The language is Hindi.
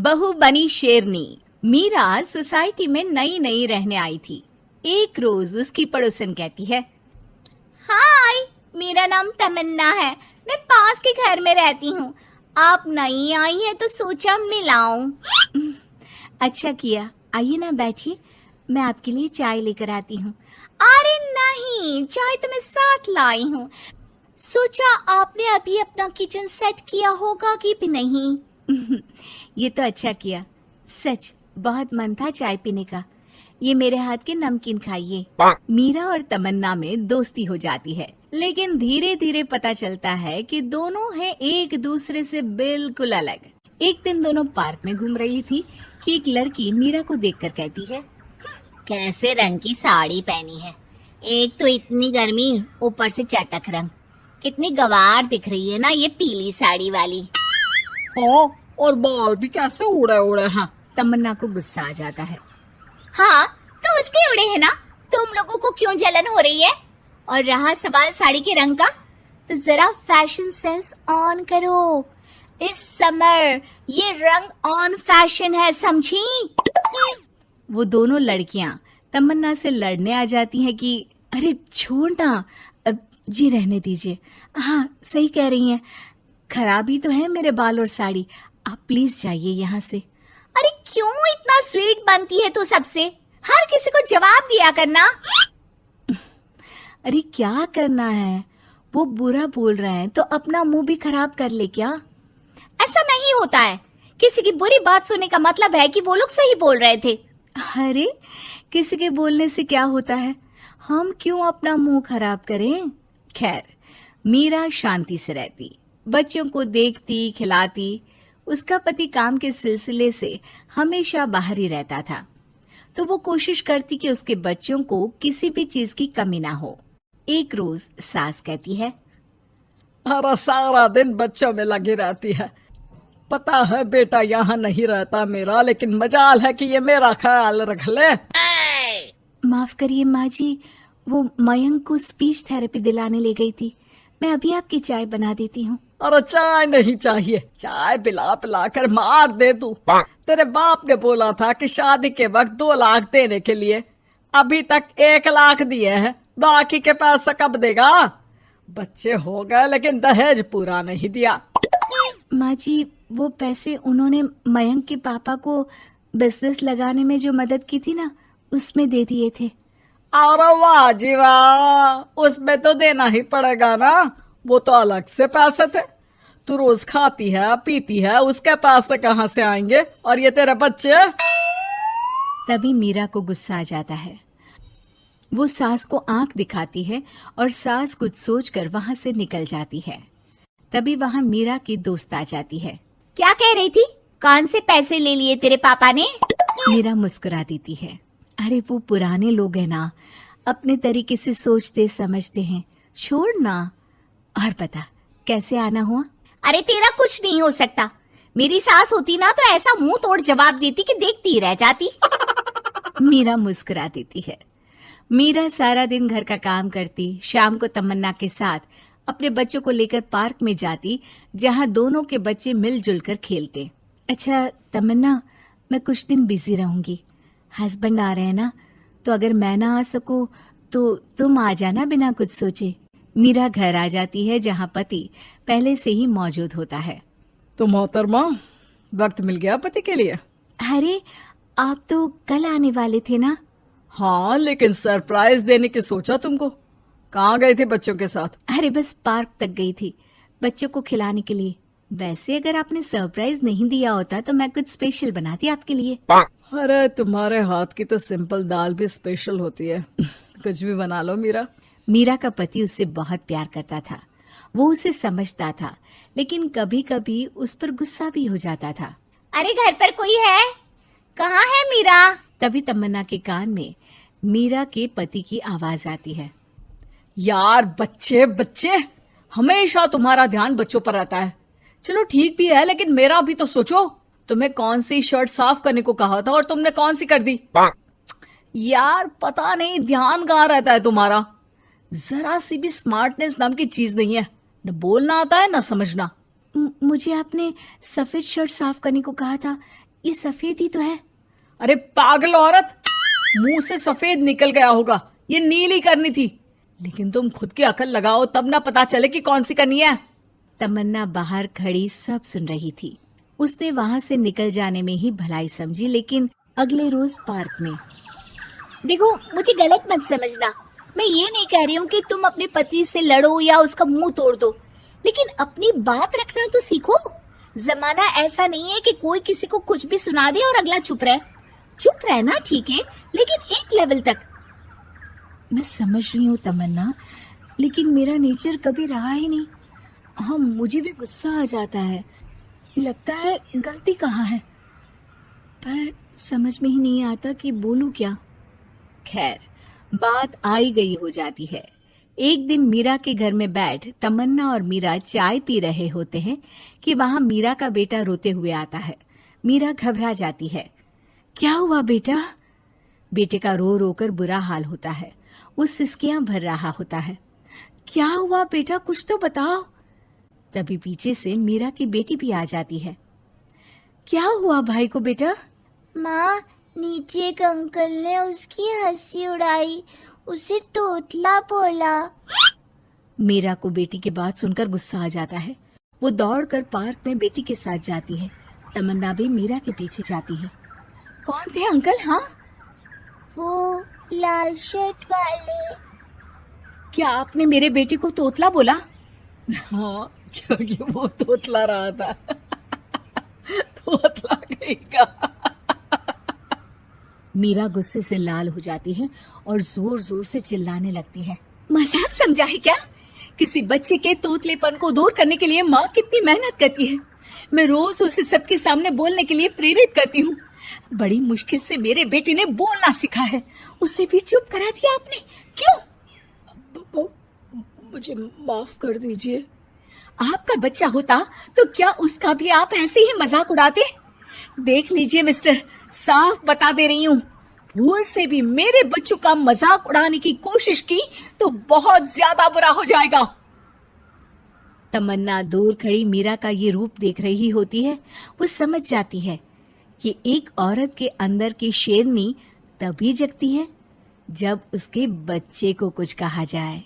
बहू बनी शेरनी। मीरा सोसाइटी में नई नई रहने आई थी। एक रोज उसकी पड़ोसन कहती है, हाय, मेरा नाम तमन्ना है, मैं पास के घर में रहती हूँ। आप नई आई हैं तो सोचा मिलाऊं। अच्छा किया, आइए ना बैठिए, मैं आपके लिए चाय लेकर आती हूँ। अरे नहीं, चाय तो मैं साथ लाई हूँ। सोचा आपने अभी अपना किचन सेट किया होगा कि भी नहीं। ये तो अच्छा किया, सच बहुत मन था चाय पीने का। ये मेरे हाथ के नमकीन खाइए। मीरा और तमन्ना में दोस्ती हो जाती है, लेकिन धीरे धीरे पता चलता है कि दोनों हैं एक दूसरे से बिल्कुल अलग। एक दिन दोनों पार्क में घूम रही थी कि एक लड़की मीरा को देखकर कहती है, कैसे रंग की साड़ी पहनी है, एक तो इतनी गर्मी, ऊपर से चटक रंग, कितनी गवार दिख रही है ना ये पीली साड़ी वाली। हाँ, और बाल भी कैसे उड़े उड़े हैं। तमन्ना को गुस्सा आ जाता है। हाँ, तो उसके उड़े हैं ना, तुम लोगों को क्यों जलन हो रही है? और रहा सवाल साड़ी के रंग का, तो जरा फैशन सेंस ऑन करो। इस समर ये रंग ऑन फैशन है, समझी? वो दोनों लड़कियां तमन्ना से लड़ने आ जाती हैं कि अरे छोड़ ना, जी रहने दीजिए। हाँ, सही कह रही हैं, खराबी तो है मेरे बाल और साड़ी, आप प्लीज जाइए यहाँ से। अरे क्यों इतना स्वीट बनती है तू सबसे? हर किसी को जवाब दिया करना। अरे क्या करना है, वो बुरा बोल रहे हैं तो अपना मुंह भी खराब कर ले क्या? ऐसा नहीं होता है, किसी की बुरी बात सुनने का मतलब है कि वो लोग सही बोल रहे थे। अरे किसी के बोलने से क्या होता है, हम क्यों अपना मुंह खराब करें? खैर, मीरा शांति से रहती, बच्चों को देखती खिलाती। उसका पति काम के सिलसिले से हमेशा बाहर ही रहता था, तो वो कोशिश करती कि उसके बच्चों को किसी भी चीज की कमी ना हो। एक रोज सास कहती है, अरे सारा दिन बच्चों में लगी रहती है। पता है बेटा यहाँ नहीं रहता मेरा, लेकिन मजाल है कि ये मेरा ख्याल रख ले। माफ करिए माँ जी, वो मयंक को स्पीच थेरेपी दिलाने ले गई थी, मैं अभी आपकी चाय बना देती हूँ। अरे चाय नहीं चाहिए, चाय पिला पिला कर मार दे तू। तेरे बाप ने बोला था कि शादी के वक्त 2 लाख देने के लिए, अभी तक 1 लाख दिए हैं, बाकी के पैसा कब देगा? बच्चे हो गए लेकिन दहेज पूरा नहीं दिया। माँ जी, वो पैसे उन्होंने मयंक के पापा को बिजनेस लगाने में जो मदद की थी ना, उसमें दे दिए थे। अरे वाह जी वाह, उसमें तो देना ही पड़ेगा ना, वो तो अलग से पैसे थे। तू रोज खाती है पीती है, उसके पैसे कहाँ से आएंगे? और ये तेरे बच्चे। तभी मीरा को गुस्सा आ जाता है। वो सास को आंख दिखाती है और सास कुछ सोचकर वहां से निकल जाती है। तभी वहां मीरा की दोस्त आ जाती है। क्या कह रही थी? कौन से पैसे ले लिए तेरे पापा ने? मीरा मुस्कुरा देती है। अरे वो पुराने लोग हैं ना, अपने तरीके से सोचते समझते हैं, छोड़ ना। और पता कैसे आना हुआ? अरे तेरा कुछ नहीं हो सकता, मेरी सास होती ना तो ऐसा मुंह तोड़ जवाब देती कि देखती रह जाती। मीरा मुस्कुरा देती है। मीरा सारा दिन घर का काम करती, शाम को तमन्ना के साथ अपने बच्चों को लेकर पार्क में जाती, जहां दोनों के बच्चे मिलजुल कर खेलते। अच्छा तमन्ना, मैं कुछ दिन बिजी रहूंगी, हस्बैंड आ रहे हैं ना, तो अगर मैं ना आ सकूं तो तुम आ जाना बिना कुछ सोचे। मीरा घर आ जाती है जहां पति पहले से ही मौजूद होता है। तो मोहतरमा, वक्त मिल गया पति के लिए? अरे आप तो कल आने वाले थे ना? हाँ, लेकिन सरप्राइज देने की सोचा तुमको। कहाँ गए थे बच्चों के साथ? अरे बस पार्क तक गई थी, बच्चों को खिलाने के लिए। वैसे अगर आपने सरप्राइज नहीं दिया होता तो मैं कुछ स्पेशल बनाती आपके लिए। अरे तुम्हारे हाथ की तो सिंपल दाल भी स्पेशल होती है। कुछ भी बना लो मीरा। मीरा का पति उससे बहुत प्यार करता था, वो उसे समझता था, लेकिन कभी कभी उस पर गुस्सा भी हो जाता था। अरे घर पर कोई है? कहाँ है मीरा? तभी तमन्ना के कान में मीरा के पति की आवाज आती है। यार बच्चे बच्चे, हमेशा तुम्हारा ध्यान बच्चों पर रहता है। चलो ठीक भी है, लेकिन मेरा भी तो सोचो। तुम्हें कौन सी शर्ट साफ करने को कहा था और तुमने कौन सी कर दी? यार पता नहीं ध्यान कहाँ रहता है तुम्हारा। जरा सी भी स्मार्टनेस नाम की चीज नहीं है, न बोलना आता है न समझना। मुझे आपने सफेद शर्ट साफ करने को कहा था, ये सफेद ही तो है। अरे पागल औरत, मुंह से सफेद निकल गया होगा, ये नीली करनी थी। लेकिन तुम खुद की अकल लगाओ तब ना पता चले कि कौन सी करनी है। तमन्ना बाहर खड़ी सब सुन रही थी। उसने वहां से निकल जाने में ही भलाई समझी, लेकिन अगले रोज पार्क में। देखो, मुझे गलत मत समझना, मैं ये नहीं कह रही हूँ कि तुम अपने पति से लड़ो या उसका मुंह तोड़ दो, लेकिन अपनी बात रखना तो सीखो। जमाना ऐसा नहीं है कि कोई किसी को कुछ भी सुना दे और अगला चुप रहे। चुप रहना ठीक है, लेकिन एक लेवल तक। मैं समझ रही हूँ तमन्ना, लेकिन मेरा नेचर कभी रहा ही नहीं। हाँ, मुझे भी गुस्सा आ जाता है, लगता है गलती कहाँ है, पर समझ में ही नहीं आता कि बोलूं क्या। खैर, बात आई गई हो जाती है। एक दिन मीरा के घर में बैठ तमन्ना और मीरा चाय पी रहे होते हैं कि वहां मीरा का बेटा रोते हुए आता है। मीरा घबरा जाती है। क्या हुआ बेटा? बेटे का रो रो कर बुरा हाल होता है। वो सिसकियां भर रहा होता है। क्या हुआ बेटा, कुछ तो बताओ। तभी पीछे से मीरा की बेटी भी आ जाती है। क्या हुआ भाई को बेटा? माँ, नीचे एक अंकल ने उसकी हंसी उड़ाई, उसे तोतला बोला। मीरा को बेटी की बात सुनकर गुस्सा आ जाता है। वो दौड़कर पार्क में बेटी के साथ जाती है। तमन्ना भी मीरा के पीछे जाती है। कौन थे अंकल? हाँ, वो लाल शर्ट वाले। क्या आपने मेरे बेटे को तोतला बोला? हाँ, क्योंकि वो तोतला रहा था। तोतला कहेगा। मीरा गुस्से से लाल हो जाती है और जोर जोर से चिल्लाने लगती है। मजाक समझा है क्या? किसी बच्चे के तोतलेपन को दूर करने के लिए माँ कितनी मेहनत करती है। मैं रोज उसे सबके सामने बोलने के लिए प्रेरित करती हूँ। बड़ी मुश्किल से मेरे बेटे ने बोलना सीखा है, उसे भी चुप करा दिया आपने। क्यों? मुझे माफ कर दीजिए। आपका बच्चा होता तो क्या उसका भी आप ऐसे ही मजाक उड़ाते? देख लीजिए मिस्टर, साफ बता दे रही हूँ, भूल से भी मेरे बच्चों का मजाक उड़ाने की कोशिश की तो बहुत ज्यादा बुरा हो जाएगा। तमन्ना दूर खड़ी मीरा का ये रूप देख रही होती है। वो समझ जाती है कि एक औरत के अंदर की शेरनी तभी जगती है जब उसके बच्चे को कुछ कहा जाए।